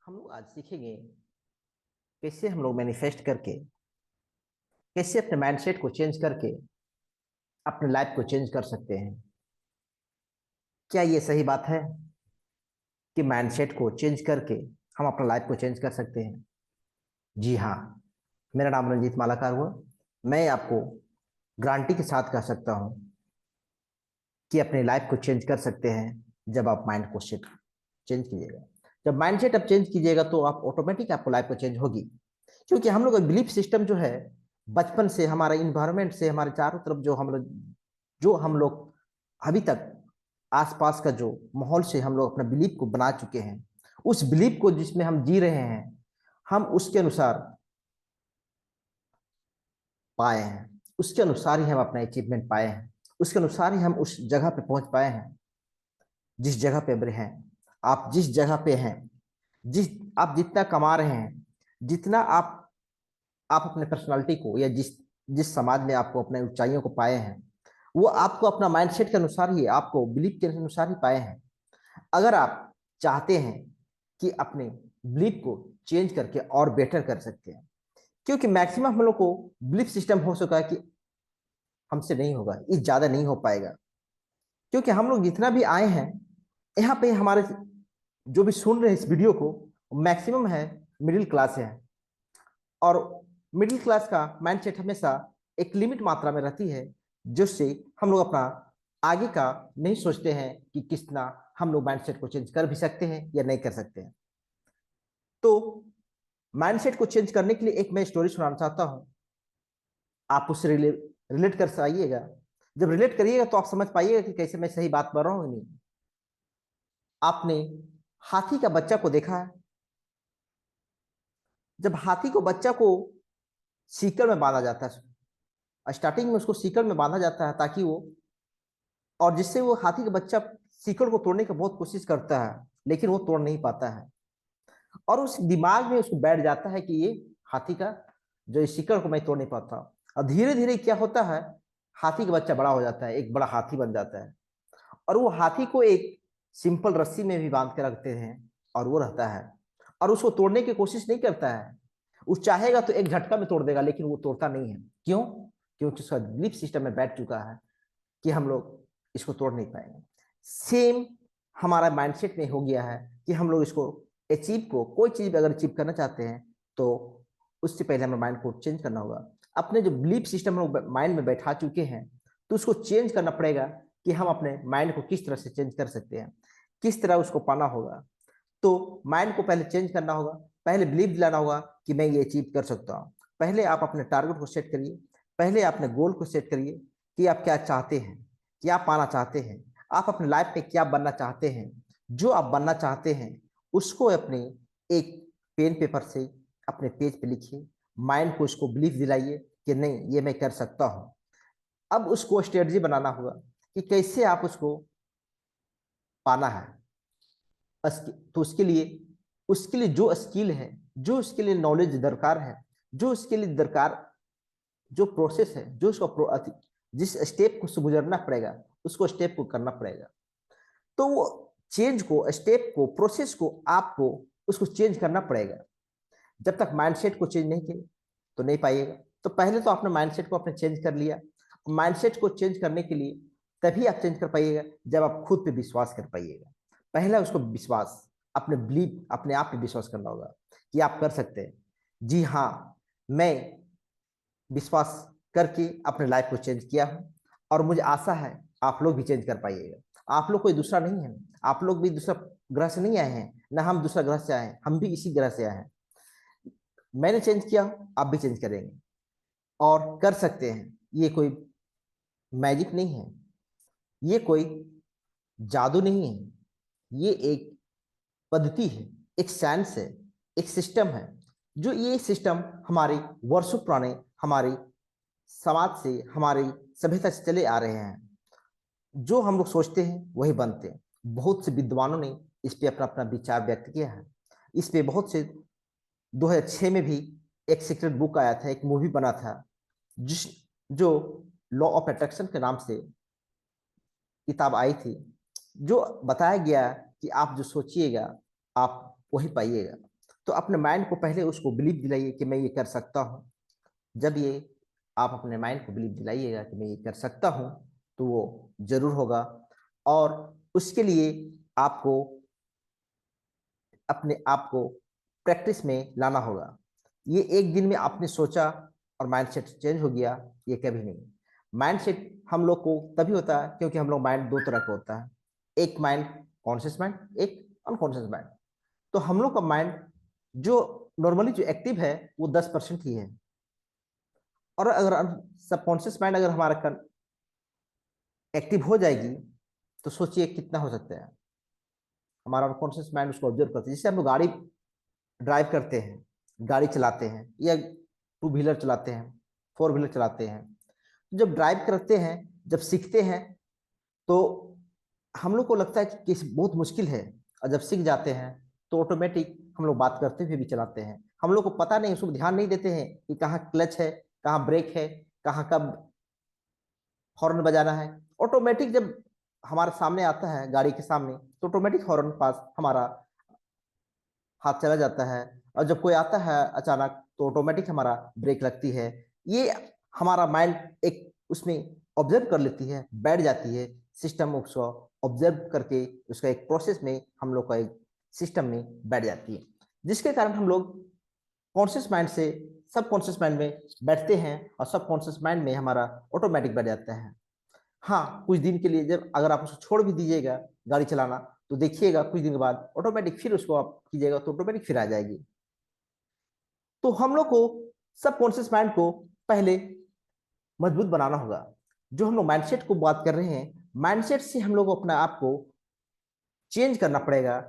हम लोग आज सीखेंगे कैसे हम लोग मैनिफेस्ट करके कैसे अपने माइंडसेट को चेंज करके अपने लाइफ को चेंज कर सकते हैं। क्या ये सही बात है कि माइंडसेट को चेंज करके हम अपना लाइफ को चेंज कर सकते हैं? जी हाँ। मेरा नाम रंजीत मालाकार हुआ। मैं आपको गारंटी के साथ कह सकता हूँ कि अपने लाइफ को चेंज कर सकते हैं जब आप माइंड को सेट चेंज कीजिएगा। जब माइंडसेट आप चेंज कीजिएगा तो आप ऑटोमेटिक आपको लाइफ को चेंज होगी। क्योंकि हम लोग का बिलीफ सिस्टम जो है बचपन से हमारे इन्वायरमेंट से हमारे चारों तरफ जो हम लोग अभी तक आसपास का जो माहौल से हम लोग अपना बिलीफ को बना चुके हैं, उस बिलीफ को जिसमें हम जी रहे हैं, हम उसके अनुसार पाए हैं, उसके अनुसार ही हम अपना अचीवमेंट पाए हैं, उसके अनुसार ही हम उस जगह पे पहुंच पाए हैं जिस जगह पे अब हैं। आप जिस जगह पे हैं, जिस आप जितना कमा रहे हैं, जितना आप अपने पर्सनालिटी को या जिस जिस समाज में आपको अपने ऊंचाइयों को पाए हैं, वो आपको अपना माइंडसेट के अनुसार ही आपको बिलीफ के अनुसार ही पाए हैं। अगर आप चाहते हैं कि अपने बिलीफ को चेंज करके और बेटर कर सकते हैं, क्योंकि मैक्सिमम हम लोग को बिलीफ सिस्टम हो चुका है कि हमसे नहीं होगा, इस ज्यादा नहीं हो पाएगा। क्योंकि हम लोग जितना भी आए हैं यहाँ पे, हमारे जो भी सुन रहे हैं इस वीडियो को, मैक्सिमम है मिडिल क्लास है। और मिडिल क्लास का माइंडसेट हमेशा एक लिमिट मात्रा में रहती है, जिससे हम लोग अपना आगे का नहीं सोचते हैं कि कितना हम लोग माइंडसेट को चेंज कर भी सकते हैं या नहीं कर सकते हैं। तो माइंडसेट को चेंज करने के लिए एक मैं स्टोरी सुनाना चाहता हूँ। आप उससे रिलेट कर आइएगा। जब रिलेट करिएगा तो आप समझ पाइएगा कि कैसे मैं सही बात कर रहा हूँ नहीं। आपने हाथी का बच्चा को देखा है? जब हाथी को बच्चा को सीकड़ में बांधा जाता है, स्टार्टिंग में उसको सीकड़ में बांधा जाता है ताकि वो, और जिससे वो हाथी का बच्चा सीकड़ को तोड़ने की बहुत कोशिश करता है, लेकिन वो तोड़ नहीं पाता है। और उस दिमाग में उसको बैठ जाता है कि ये हाथी का जो इस सीकड़ को मैं तोड़ नहीं पाता। और धीरे धीरे क्या होता है, हाथी का बच्चा बड़ा हो जाता है, एक बड़ा हाथी बन जाता है। और वो हाथी को एक सिंपल रस्सी में भी बांध के रखते हैं और वो रहता है, और उसको तोड़ने की कोशिश नहीं करता है। वो चाहेगा तो एक झटका में तोड़ देगा, लेकिन वो तोड़ता नहीं है। क्यों? क्योंकि उसका बिलीफ सिस्टम में बैठ चुका है कि हम लोग इसको तोड़ नहीं पाएंगे। सेम हमारा माइंडसेट में हो गया है कि हम लोग इसको अचीव को, कोई चीज अगर अचीव करना चाहते हैं तो उससे पहले हमें माइंड को चेंज करना होगा। अपने जो बिलीफ सिस्टम हम लोग माइंड में बैठा चुके हैं, तो उसको चेंज करना पड़ेगा कि हम अपने माइंड को किस तरह से चेंज कर सकते हैं, किस तरह उसको पाना होगा। तो माइंड को पहले चेंज करना होगा, पहले बिलीव दिलाना होगा कि मैं ये अचीव कर सकता हूँ। पहले आप अपने टारगेट को सेट करिए, पहले अपने गोल को सेट करिए कि आप क्या चाहते हैं, क्या पाना चाहते हैं, आप अपने लाइफ में क्या बनना चाहते हैं। जो आप बनना चाहते हैं उसको अपने एक पेन पेपर से अपने पेज पे लिखिए। माइंड को इसको बिलीफ दिलाइए कि नहीं, ये मैं कर सकता हूँ। अब उसको स्ट्रेटजी बनाना होगा कि कैसे आप उसको पाना है। तो उसके लिए जो स्किल है, जो उसके लिए नॉलेज दरकार है, जो उसके लिए दरकार, जो प्रोसेस है, जो जिस स्टेप को से गुजरना पड़ेगा, उसको स्टेप को करना पड़ेगा। तो वो चेंज को, स्टेप को, प्रोसेस को आपको उसको चेंज करना पड़ेगा। जब तक माइंडसेट को चेंज नहीं किए तो नहीं पाइएगा। तो पहले तो आपने माइंडसेट को अपने चेंज कर लिया। माइंडसेट को चेंज करने के लिए तभी आप चेंज कर पाइएगा जब आप खुद पे विश्वास कर पाइएगा। पहला उसको विश्वास, अपने बिलीव, अपने आप पे विश्वास करना होगा कि आप कर सकते हैं। जी हाँ, मैं विश्वास करके अपने लाइफ को चेंज किया हूँ, और मुझे आशा है आप लोग भी चेंज कर पाइएगा। आप लोग कोई दूसरा नहीं है, आप लोग भी दूसरा ग्रह से नहीं आए हैं, ना हम दूसरा ग्रह से आए हैं, हम भी इसी ग्रह से आए हैं। मैंने चेंज किया, आप भी चेंज करेंगे और कर सकते हैं। ये कोई मैजिक नहीं है, ये कोई जादू नहीं है, ये एक पद्धति है, एक साइंस है, एक सिस्टम है। जो ये सिस्टम हमारे वर्षों पुराने, हमारे समाज से, हमारी सभ्यता से चले आ रहे हैं। जो हम लोग सोचते हैं वही बनते हैं। बहुत से विद्वानों ने इस पे अपना अपना विचार व्यक्त किया है। इस पे बहुत से 2006 में भी एक सीक्रेट बुक आया था, एक मूवी बना था, जिस जो लॉ ऑफ अट्रैक्शन के नाम से किताब आई थी, जो बताया गया कि आप जो सोचिएगा आप वही पाइएगा। तो अपने माइंड को पहले उसको बिलीव दिलाइए कि मैं ये कर सकता हूँ। जब ये आप अपने माइंड को बिलीव दिलाइएगा कि मैं ये कर सकता हूँ, तो वो जरूर होगा। और उसके लिए आपको अपने आप को प्रैक्टिस में लाना होगा। ये एक दिन में आपने सोचा और माइंडसेट चेंज हो गया, ये कभी नहीं। माइंडसेट हम लोग को तभी होता है क्योंकि हम लोग माइंड दो तरह का होता है, एक माइंड कॉन्शियस माइंड, एक अनकॉन्शियस माइंड। तो हम लोग का माइंड जो नॉर्मली जो एक्टिव है वो 10% ही है। और अगर सबकॉन्शियस माइंड अगर हमारा एक्टिव हो जाएगी तो सोचिए कितना हो सकता है। हमारा अनकॉन्शियस माइंड उसको ऑब्जर्व करते हैं। जैसे हम लोग गाड़ी ड्राइव करते हैं, गाड़ी चलाते हैं, या टू व्हीलर चलाते हैं, फोर व्हीलर चलाते हैं। जब ड्राइव करते हैं, जब सीखते हैं, तो हम लोग को लगता है कि बहुत मुश्किल है। और जब सीख जाते हैं तो ऑटोमेटिक हम लोग बात करते हुए भी चलाते हैं। हम लोग को पता नहीं, उसको ध्यान नहीं देते हैं कि कहाँ क्लच है, कहाँ ब्रेक है, कहाँ कब हॉर्न बजाना है। ऑटोमेटिक जब हमारे सामने आता है, गाड़ी के सामने, तो ऑटोमेटिक हॉर्न पास हमारा हाथ चला जाता है। और जब कोई आता है अचानक तो ऑटोमेटिक हमारा ब्रेक लगती है। ये हमारा माइंड एक उसमें ऑब्जर्व कर लेती है, बैठ जाती है। सिस्टम उसको ऑब्जर्व करके उसका एक प्रोसेस में हम लोग का एक सिस्टम में बैठ जाती है, जिसके कारण हम लोग कॉन्शियस माइंड से सब कॉन्शियस माइंड में बैठते हैं, और सब कॉन्शियस माइंड में हमारा ऑटोमेटिक बैठ जाता है। हाँ, कुछ दिन के लिए जब अगर आप उसको छोड़ भी दीजिएगा गाड़ी चलाना, तो देखिएगा कुछ दिन के बाद ऑटोमेटिक फिर उसको आप कीजिएगा तो ऑटोमेटिक फिर आ जाएगी। तो हम लोग को सब कॉन्शियस माइंड को पहले मजबूत बनाना होगा। जो हम लोग माइंडसेट को बात कर रहे हैं, माइंडसेट से हम लोग को अपने आप को चेंज करना पड़ेगा।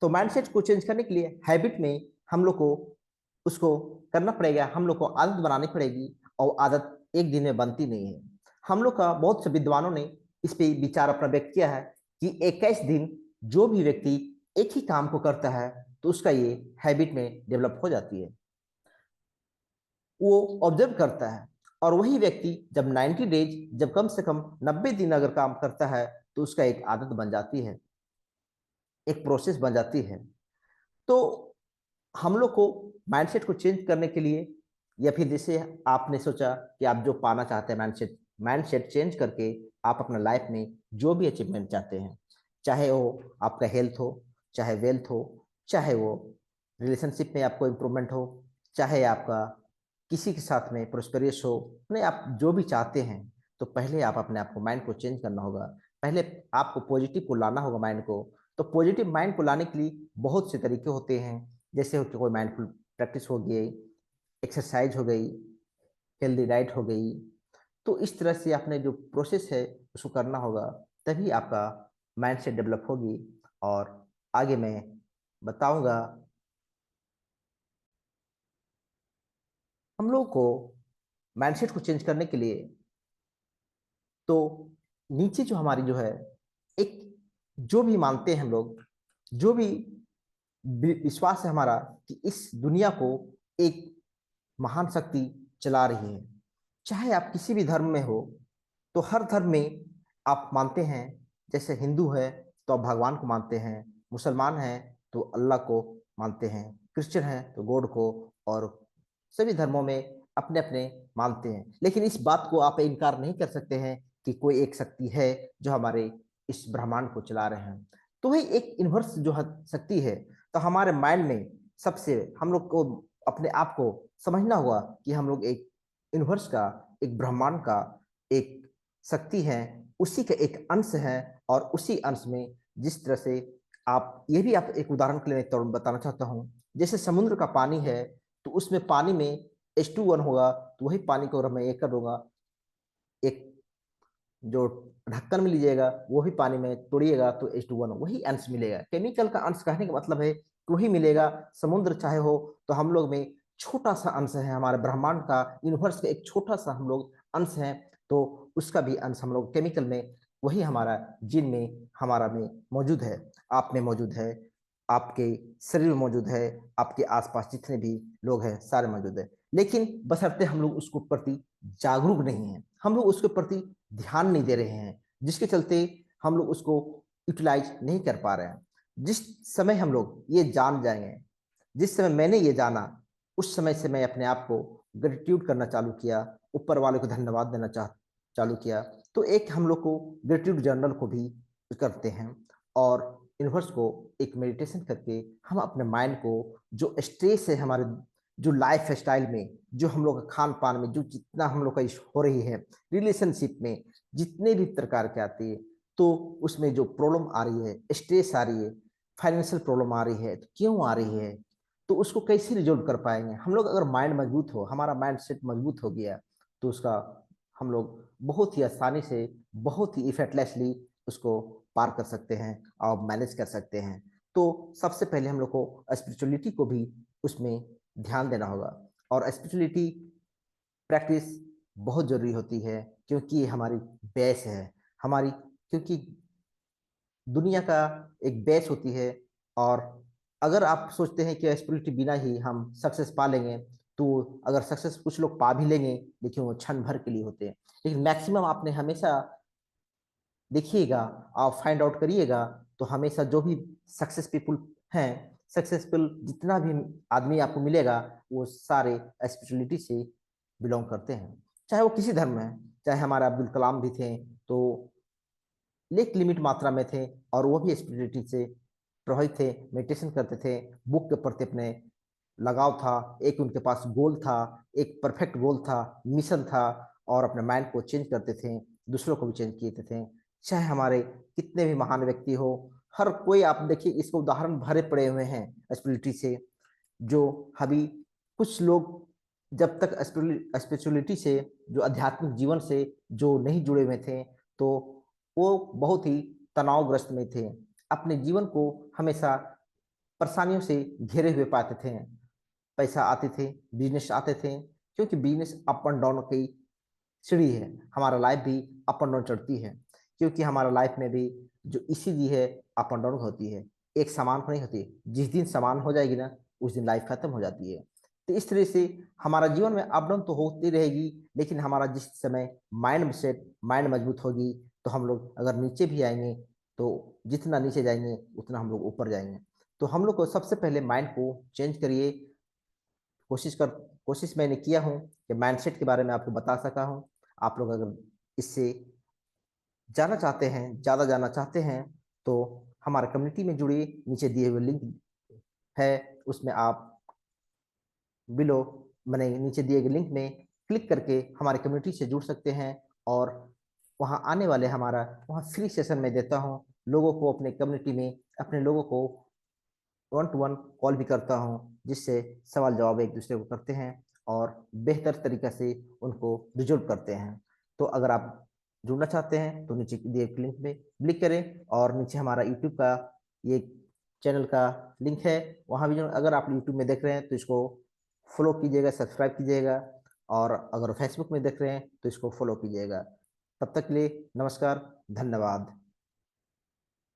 तो माइंडसेट को चेंज करने के लिए हैबिट में हम लोग को उसको करना पड़ेगा, हम लोग को आदत बनानी पड़ेगी। और आदत एक दिन में बनती नहीं है। हम लोग का बहुत से विद्वानों ने इस पे विचार अपना व्यक्त किया है कि 21 दिन जो भी व्यक्ति एक ही काम को करता है तो उसका ये हैबिट में डेवलप हो जाती है, वो ऑब्जर्व करता है। और वही व्यक्ति जब 90 डेज, जब कम से कम 90 दिन अगर काम करता है, तो उसका एक आदत बन जाती है, एक प्रोसेस बन जाती है। तो हम लोग को माइंडसेट को चेंज करने के लिए, या फिर जैसे आपने सोचा कि आप जो पाना चाहते हैं, माइंडसेट माइंडसेट चेंज करके आप अपना लाइफ में जो भी अचीवमेंट चाहते हैं, चाहे वो आपका हेल्थ हो, चाहे वेल्थ हो, चाहे वो रिलेशनशिप में आपको इम्प्रूवमेंट हो, चाहे आपका किसी के साथ में प्रोस्पेरियस हो, नहीं आप जो भी चाहते हैं, तो पहले आप अपने आप को माइंड को चेंज करना होगा। पहले आपको पॉजिटिव को लाना होगा माइंड को। तो पॉजिटिव माइंड को लाने के लिए बहुत से तरीके होते हैं। जैसे हो कि कोई माइंडफुल प्रैक्टिस हो गई, एक्सरसाइज हो गई, हेल्दी डाइट हो गई। तो इस तरह से आपने जो प्रोसेस है उसको करना होगा, तभी आपका माइंडसेट डेवलप होगी। और आगे मैं बताऊंगा। हम लोग को माइंडसेट को चेंज करने के लिए, तो नीचे जो हमारी जो है एक, जो भी मानते हैं हम लोग, जो भी विश्वास है हमारा कि इस दुनिया को एक महान शक्ति चला रही है। चाहे आप किसी भी धर्म में हो, तो हर धर्म में आप मानते हैं। जैसे हिंदू है तो आप भगवान को मानते हैं, मुसलमान हैं तो अल्लाह को मानते हैं, क्रिश्चियन है तो गॉड को। और सभी धर्मों में अपने अपने मानते हैं। लेकिन इस बात को आप इनकार नहीं कर सकते हैं कि कोई एक शक्ति है जो हमारे इस ब्रह्मांड को चला रहे हैं। तो वही एक यूनिवर्स जो शक्ति है। तो हमारे माइंड में सबसे हम लोग को अपने आप को समझना होगा कि हम लोग एक यूनिवर्स का, एक ब्रह्मांड का एक शक्ति है, उसी का एक अंश है। और उसी अंश में जिस तरह से आप, ये भी आप एक उदाहरण के लिए तौर बताना चाहता हूँ। जैसे समुद्र का पानी है, तो उसमें पानी में H2O होगा, तो वही पानी को अगर मैं ये कर दूंगा, एक जो ढक्कन में लीजिएगा वो भी पानी में तोड़िएगा तो H2O वही अंश मिलेगा। केमिकल का अंश कहने का मतलब है कि वही मिलेगा। समुद्र चाहे हो, तो हम लोग में छोटा सा अंश है, हमारे ब्रह्मांड का, यूनिवर्स का एक छोटा सा हम लोग अंश है। तो उसका भी अंश हम लोग केमिकल में, वही हमारा जीन में, हमारा में मौजूद है, आप में मौजूद है, आपके शरीर में मौजूद है, आपके आसपास जितने भी लोग हैं सारे मौजूद है। लेकिन बशर्ते हम लोग उसको प्रति जागरूक नहीं है, हम लोग उसके प्रति ध्यान नहीं दे रहे हैं, जिसके चलते हम लोग उसको यूटिलाइज नहीं कर पा रहे हैं। जिस समय हम लोग ये जान जाएंगे जिस समय मैंने ये जाना, उस समय से मैं अपने आप को ग्रेटिट्यूड करना चालू किया, ऊपर वाले को धन्यवाद देना चालू किया। तो एक हम लोग को ग्रेटिट्यूड जर्नल को भी करते हैं, और यूनिवर्स को एक मेडिटेशन करके हम अपने माइंड को, जो स्ट्रेस है हमारे, जो लाइफ स्टाइल में, जो हम लोग का खान पान में, जो जितना हम लोग का हो रही है, रिलेशनशिप में जितने भी प्रकार के आती है, तो उसमें जो प्रॉब्लम आ रही है, स्ट्रेस आ रही है, फाइनेंशियल प्रॉब्लम आ रही है, तो क्यों आ रही है, तो उसको कैसे रिजोल्व कर पाएंगे हम लोग। अगर माइंड मजबूत हो, हमारा माइंड सेट मजबूत हो गया, तो उसका हम लोग बहुत ही आसानी से, बहुत ही इफेक्टलेसली उसको पार कर सकते हैं और मैनेज कर सकते हैं। तो सबसे पहले हम लोग को स्पिरिचुअलिटी को भी उसमें ध्यान देना होगा, और स्पिरिचुअलिटी प्रैक्टिस बहुत जरूरी होती है, क्योंकि ये हमारी बेस है, हमारी, क्योंकि दुनिया का एक बेस होती है। और अगर आप सोचते हैं कि स्पिरिचुअलिटी बिना ही हम सक्सेस पा लेंगे, तो अगर सक्सेस कुछ लोग पा भी लेंगे, लेकिन वो क्षण भर के लिए होते हैं। लेकिन मैक्सिमम आपने हमेशा देखिएगा, आप फाइंड आउट करिएगा, तो हमेशा जो भी सक्सेस पीपुल हैं, सक्सेसफुल जितना भी आदमी आपको मिलेगा, वो सारे स्पिरिचुअलिटी से बिलोंग करते हैं, चाहे वो किसी धर्म में है। चाहे हमारे अब्दुल कलाम भी थे, तो एक लिमिट मात्रा में थे, और वो भी स्पिरिचुअलिटी से प्रभावित थे, मेडिटेशन करते थे, बुक के प्रति अपने लगाव था, एक उनके पास गोल था, एक परफेक्ट गोल था, मिशन था, और अपने माइंड को चेंज करते थे, दूसरों को भी चेंज किए थे। चाहे हमारे कितने भी महान व्यक्ति हो, हर कोई आप देखिए, इसको उदाहरण भरे पड़े हुए हैं स्पिरिचुअलिटी से। जो अभी कुछ लोग जब तक स्पिरिचुअलिटी से, जो आध्यात्मिक जीवन से जो नहीं जुड़े हुए थे, तो वो बहुत ही तनावग्रस्त में थे, अपने जीवन को हमेशा परेशानियों से घिरे हुए पाते थे। पैसा आते थे, बिजनेस आते थे, क्योंकि बिजनेस अप एंड डाउन की सीढ़ी है, हमारा लाइफ भी अप एंड डाउन चढ़ती है, क्योंकि हमारा लाइफ में भी जो ईसीजी है, अप एंड डाउन होती है, एक समान नहीं होती। जिस दिन समान हो जाएगी ना, उस दिन लाइफ खत्म हो जाती है। तो इस तरह से हमारा जीवन में अप डाउन तो होती रहेगी, लेकिन हमारा जिस समय माइंड मजबूत होगी, तो हम लोग अगर नीचे भी आएंगे, तो जितना नीचे जाएंगे उतना हम लोग ऊपर जाएंगे। तो हम लोग को सबसे पहले माइंड को चेंज करिए। कोशिश मैंने किया हूँ कि माइंडसेट के बारे में आपको बता सका हूँ। आप लोग अगर इससे जाना चाहते हैं, ज़्यादा जाना चाहते हैं, तो हमारे कम्युनिटी में जुड़िए, नीचे दिए हुए लिंक है, उसमें आप बिलो मैंने नीचे दिए गए लिंक में क्लिक करके हमारे कम्युनिटी से जुड़ सकते हैं। और वहाँ आने वाले हमारा वहाँ फ्री सेशन में देता हूँ, लोगों को अपने कम्युनिटी में, अपने लोगों को 1 to 1 कॉल भी करता हूँ, जिससे सवाल जवाब एक दूसरे को करते हैं, और बेहतर तरीके से उनको रिजोल्व करते हैं। तो अगर आप जुड़ना चाहते हैं, तो नीचे दिए लिंक में क्लिक करें, और नीचे हमारा यूट्यूब का ये चैनल का लिंक है, वहाँ भी अगर आप यूट्यूब में देख रहे हैं, तो इसको फॉलो कीजिएगा, सब्सक्राइब कीजिएगा, और अगर फेसबुक में देख रहे हैं, तो इसको फॉलो कीजिएगा। तब तक के लिए नमस्कार, धन्यवाद।